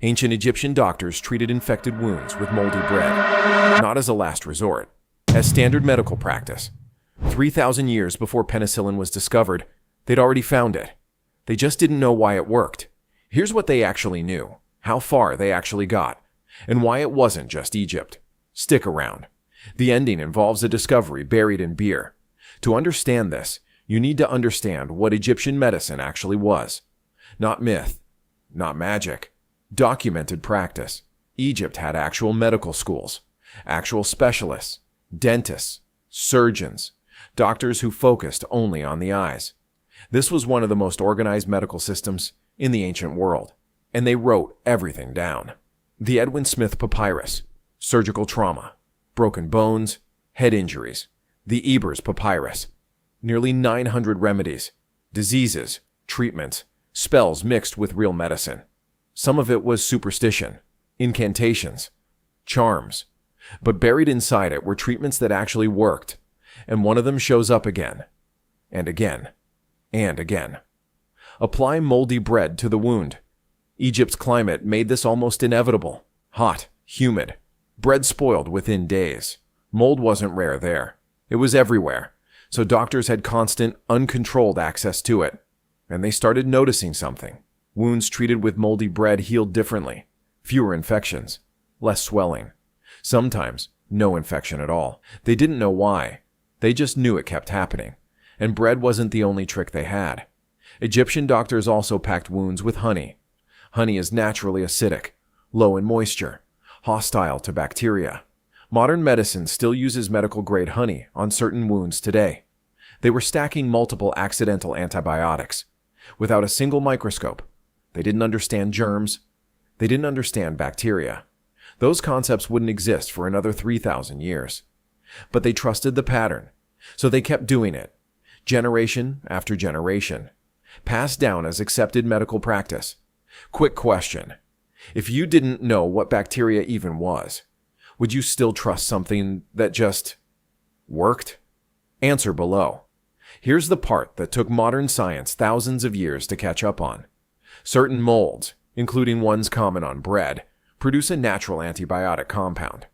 Ancient Egyptian doctors treated infected wounds with moldy bread, not as a last resort, as standard medical practice. 3,000 years before penicillin was discovered, they'd already found it. They just didn't know why it worked. Here's what they actually knew, how far they actually got, and why it wasn't just Egypt. Stick around. The ending involves a discovery buried in beer. To understand this, you need to understand what Egyptian medicine actually was. Not myth, not magic. Documented practice. Egypt had actual medical schools, actual specialists, dentists, surgeons, doctors who focused only on the eyes. This was one of the most organized medical systems in the ancient world, and they wrote everything down. The Edwin Smith Papyrus, surgical trauma, broken bones, head injuries. The Ebers Papyrus, nearly 900 remedies, diseases, treatments, spells mixed with real medicine. Some of it was superstition, incantations, charms, but buried inside it were treatments that actually worked, and one of them shows up again, and again, and again. Apply moldy bread to the wound. Egypt's climate made this almost inevitable. Hot, humid, bread spoiled within days. Mold wasn't rare there. It was everywhere, so doctors had constant, uncontrolled access to it, and they started noticing something. Wounds treated with moldy bread healed differently. Fewer infections, less swelling. Sometimes, no infection at all. They didn't know why. They just knew it kept happening. And bread wasn't the only trick they had. Egyptian doctors also packed wounds with honey. Honey is naturally acidic, low in moisture, hostile to bacteria. Modern medicine still uses medical-grade honey on certain wounds today. They were stacking multiple accidental antibiotics. Without a single microscope, they didn't understand germs. They didn't understand bacteria. Those concepts wouldn't exist for another 3,000 years. But they trusted the pattern, so they kept doing it, generation after generation, passed down as accepted medical practice. Quick question. If you didn't know what bacteria even was, would you still trust something that just worked? Answer below. Here's the part that took modern science thousands of years to catch up on. Certain molds, including ones common on bread, produce a natural antibiotic compound.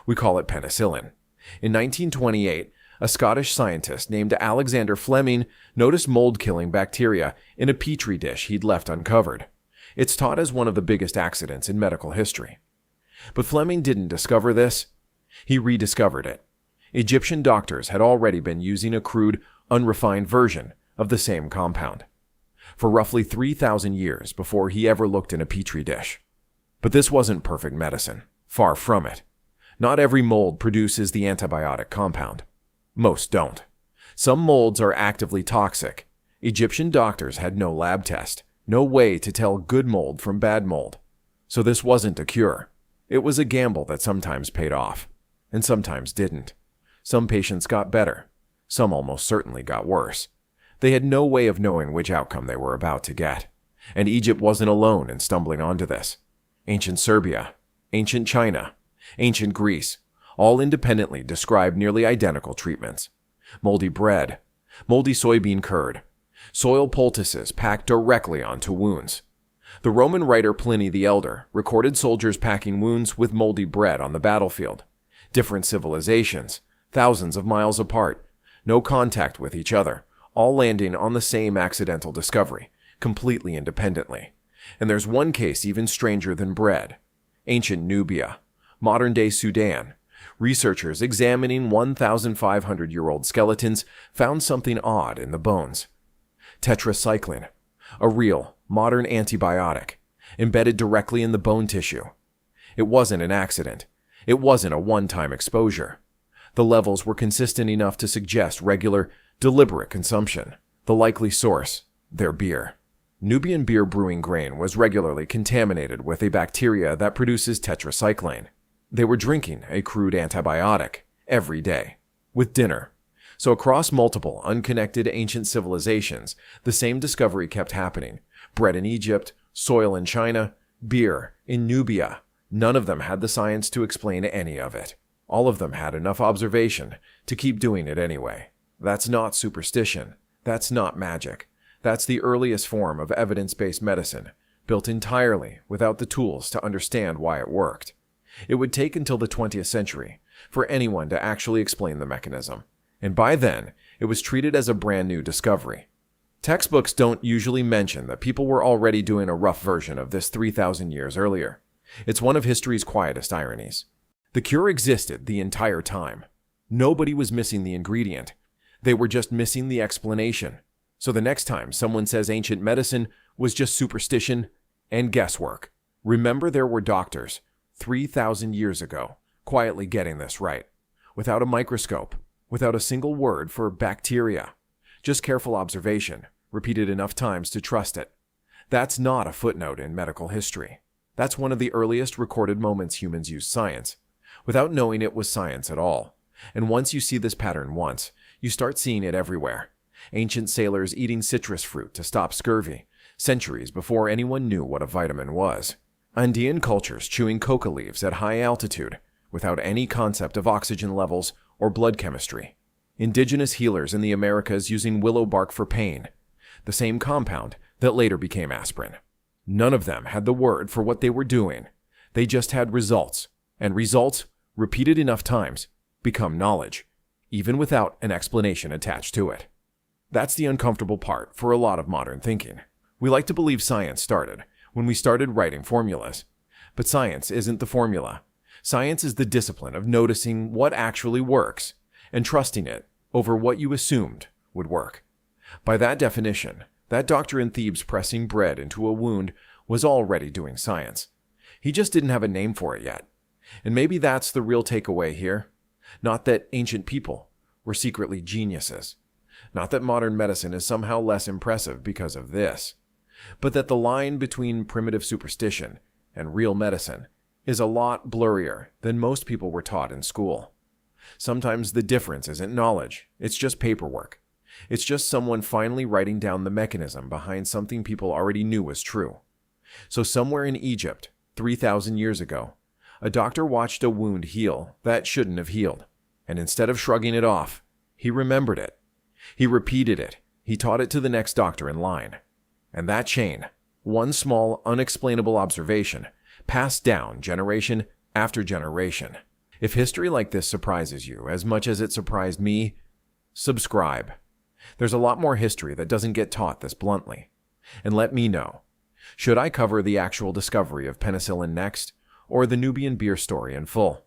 We call it penicillin. In 1928, a Scottish scientist named Alexander Fleming noticed mold-killing bacteria in a petri dish he'd left uncovered. It's taught as one of the biggest accidents in medical history. But Fleming didn't discover this. He rediscovered it. Egyptian doctors had already been using a crude, unrefined version of the same compound for roughly 3,000 years before he ever looked in a petri dish. But this wasn't perfect medicine. Far from it. Not every mold produces the antibiotic compound. Most don't. Some molds are actively toxic. Egyptian doctors had no lab test, no way to tell good mold from bad mold. So this wasn't a cure. It was a gamble that sometimes paid off, and sometimes didn't. Some patients got better. Some almost certainly got worse. They had no way of knowing which outcome they were about to get. And Egypt wasn't alone in stumbling onto this. Ancient Serbia, ancient China, ancient Greece, all independently described nearly identical treatments. Moldy bread, moldy soybean curd, soil poultices packed directly onto wounds. The Roman writer Pliny the Elder recorded soldiers packing wounds with moldy bread on the battlefield. Different civilizations, thousands of miles apart, no contact with each other, all landing on the same accidental discovery, completely independently. And there's one case even stranger than bread. Ancient Nubia, modern-day Sudan. Researchers examining 1,500-year-old skeletons found something odd in the bones. Tetracycline, a real, modern antibiotic, embedded directly in the bone tissue. It wasn't an accident. It wasn't a one-time exposure. The levels were consistent enough to suggest regular, deliberate consumption. The likely source, their beer. Nubian beer brewing grain was regularly contaminated with a bacteria that produces tetracycline. They were drinking a crude antibiotic every day, with dinner. So across multiple, unconnected ancient civilizations, the same discovery kept happening. Bread in Egypt, soil in China, beer in Nubia. None of them had the science to explain any of it. All of them had enough observation to keep doing it anyway. That's not superstition. That's not magic. That's the earliest form of evidence-based medicine, built entirely without the tools to understand why it worked. It would take until the 20th century for anyone to actually explain the mechanism, and by then, it was treated as a brand new discovery. Textbooks don't usually mention that people were already doing a rough version of this 3,000 years earlier. It's one of history's quietest ironies. The cure existed the entire time. Nobody was missing the ingredient. They were just missing the explanation. So the next time someone says ancient medicine was just superstition and guesswork, remember there were doctors 3,000 years ago quietly getting this right, without a microscope, without a single word for bacteria. Just careful observation, repeated enough times to trust it. That's not a footnote in medical history. That's one of the earliest recorded moments humans used science, without knowing it was science at all. And once you see this pattern once, you start seeing it everywhere. Ancient sailors eating citrus fruit to stop scurvy, centuries before anyone knew what a vitamin was. Andean cultures chewing coca leaves at high altitude, without any concept of oxygen levels or blood chemistry. Indigenous healers in the Americas using willow bark for pain, the same compound that later became aspirin. None of them had the word for what they were doing. They just had results, and results, repeated enough times, become knowledge, even without an explanation attached to it. That's the uncomfortable part for a lot of modern thinking. We like to believe science started when we started writing formulas. But science isn't the formula. Science is the discipline of noticing what actually works and trusting it over what you assumed would work. By that definition, that doctor in Thebes pressing bread into a wound was already doing science. He just didn't have a name for it yet. And maybe that's the real takeaway here. Not that ancient people were secretly geniuses. Not that modern medicine is somehow less impressive because of this. But that the line between primitive superstition and real medicine is a lot blurrier than most people were taught in school. Sometimes the difference isn't knowledge, it's just paperwork. It's just someone finally writing down the mechanism behind something people already knew was true. So somewhere in Egypt, 3,000 years ago, a doctor watched a wound heal that shouldn't have healed, and instead of shrugging it off, he remembered it. He repeated it. He taught it to the next doctor in line. And that chain, one small, unexplainable observation, passed down generation after generation. If history like this surprises you as much as it surprised me, subscribe. There's a lot more history that doesn't get taught this bluntly. And let me know. Should I cover the actual discovery of penicillin next, or the Nubian beer story in full?